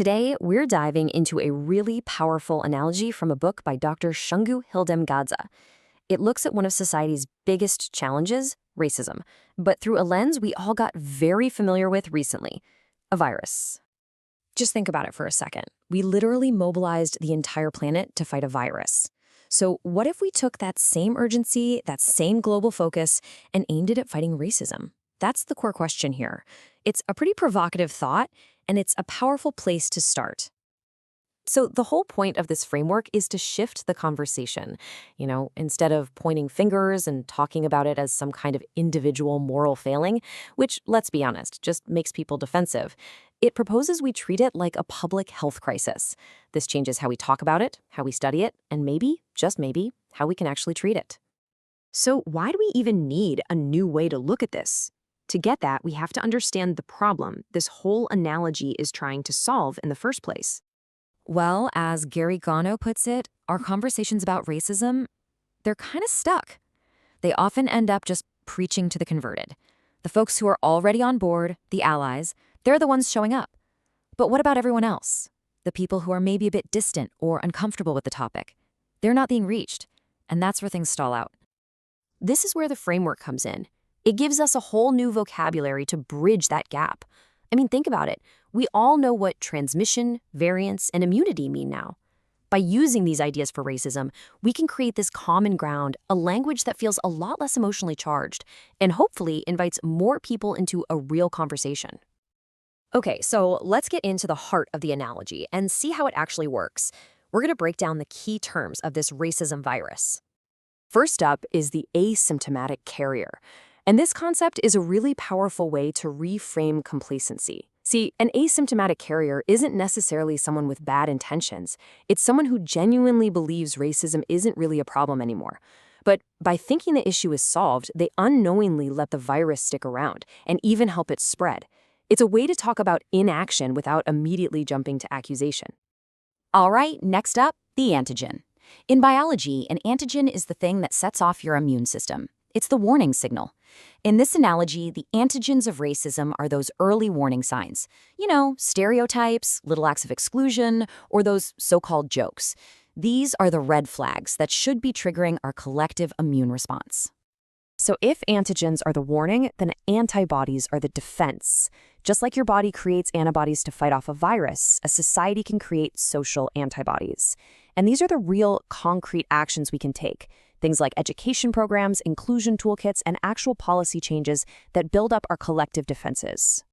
Today, we're diving into a really powerful analogy from a book by Dr. Shungu Gadza. It looks at one of society's biggest challenges, racism, but through a lens we all got very familiar with recently, a virus. Just think about it for a second. We literally mobilized the entire planet to fight a virus. So what if we took that same urgency, that same global focus, and aimed it at fighting racism? That's the core question here. It's a pretty provocative thought, and it's a powerful place to start. So the whole point of this framework is to shift the conversation. Instead of pointing fingers and talking about it as some kind of individual moral failing, which, let's be honest, just makes people defensive, it proposes we treat it like a public health crisis. This changes how we talk about it, how we study it, and maybe, just maybe, how we can actually treat it. So why do we even need a new way to look at this? To get that, we have to understand the problem this whole analogy is trying to solve in the first place. Well, as Gary Gano puts it, our conversations about racism, they're kind of stuck. They often end up just preaching to the converted. The folks who are already on board, the allies, they're the ones showing up. But what about everyone else? The people who are maybe a bit distant or uncomfortable with the topic. They're not being reached, and that's where things stall out. This is where the framework comes in. It gives us a whole new vocabulary to bridge that gap. I mean, think about it. We all know what transmission, variance, and immunity mean now. By using these ideas for racism, we can create this common ground, a language that feels a lot less emotionally charged, and hopefully invites more people into a real conversation. Okay, so let's get into the heart of the analogy and see how it actually works. We're going to break down the key terms of this racism virus. First up is the asymptomatic carrier. And this concept is a really powerful way to reframe complacency. See, an asymptomatic carrier isn't necessarily someone with bad intentions. It's someone who genuinely believes racism isn't really a problem anymore. But by thinking the issue is solved, they unknowingly let the virus stick around and even help it spread. It's a way to talk about inaction without immediately jumping to accusation. All right, next up, the antigen. In biology, an antigen is the thing that sets off your immune system. It's the warning signal. In this analogy, the antigens of racism are those early warning signs. Stereotypes, little acts of exclusion, or those so-called jokes. These are the red flags that should be triggering our collective immune response. So if antigens are the warning, then antibodies are the defense. Just like your body creates antibodies to fight off a virus, a society can create social antibodies. And these are the real, concrete actions we can take. Things like education programs, inclusion toolkits, and actual policy changes that build up our collective defenses.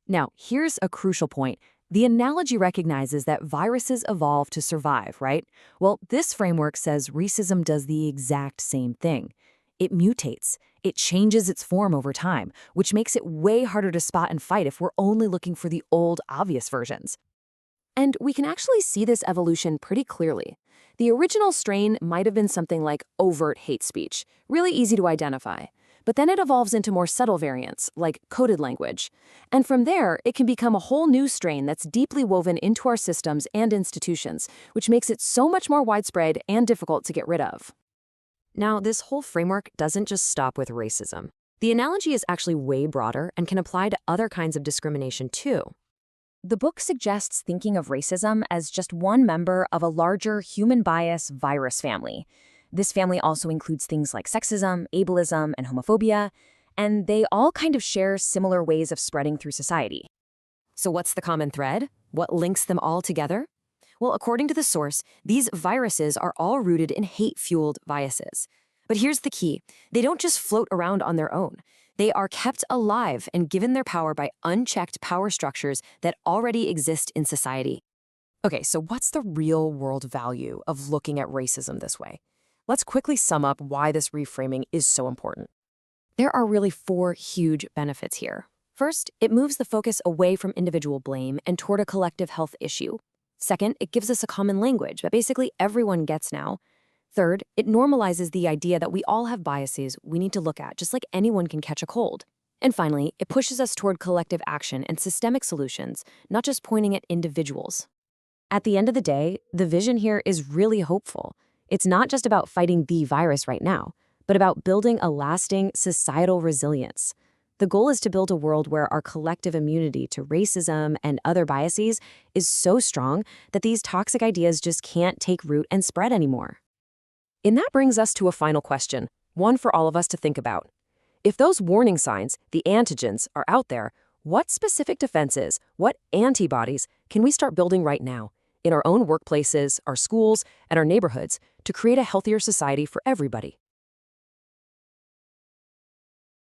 Now, here's a crucial point. The analogy recognizes that viruses evolve to survive, right? Well, this framework says racism does the exact same thing. It mutates. It changes its form over time, which makes it way harder to spot and fight if we're only looking for the old, obvious versions. And we can actually see this evolution pretty clearly. The original strain might have been something like overt hate speech, really easy to identify. But then it evolves into more subtle variants, like coded language. And from there, it can become a whole new strain that's deeply woven into our systems and institutions, which makes it so much more widespread and difficult to get rid of. Now, this whole framework doesn't just stop with racism. The analogy is actually way broader and can apply to other kinds of discrimination too. The book suggests thinking of racism as just one member of a larger human bias virus family. This family also includes things like sexism, ableism, and homophobia, and they all kind of share similar ways of spreading through society. So what's the common thread? What links them all together? Well, according to the source, these viruses are all rooted in hate-fueled biases. But here's the key. They don't just float around on their own. They are kept alive and given their power by unchecked power structures that already exist in society. Okay, so what's the real-world value of looking at racism this way? Let's quickly sum up why this reframing is so important. There are really 4 huge benefits here. First, it moves the focus away from individual blame and toward a collective health issue. Second, it gives us a common language that basically everyone gets now. Third, it normalizes the idea that we all have biases we need to look at, just like anyone can catch a cold. And finally, it pushes us toward collective action and systemic solutions, not just pointing at individuals. At the end of the day, the vision here is really hopeful. It's not just about fighting the virus right now, but about building a lasting societal resilience. The goal is to build a world where our collective immunity to racism and other biases is so strong that these toxic ideas just can't take root and spread anymore. And that brings us to a final question, one for all of us to think about. If those warning signs, the antigens, are out there, what specific defenses, what antibodies can we start building right now, in our own workplaces, our schools, and our neighborhoods, to create a healthier society for everybody?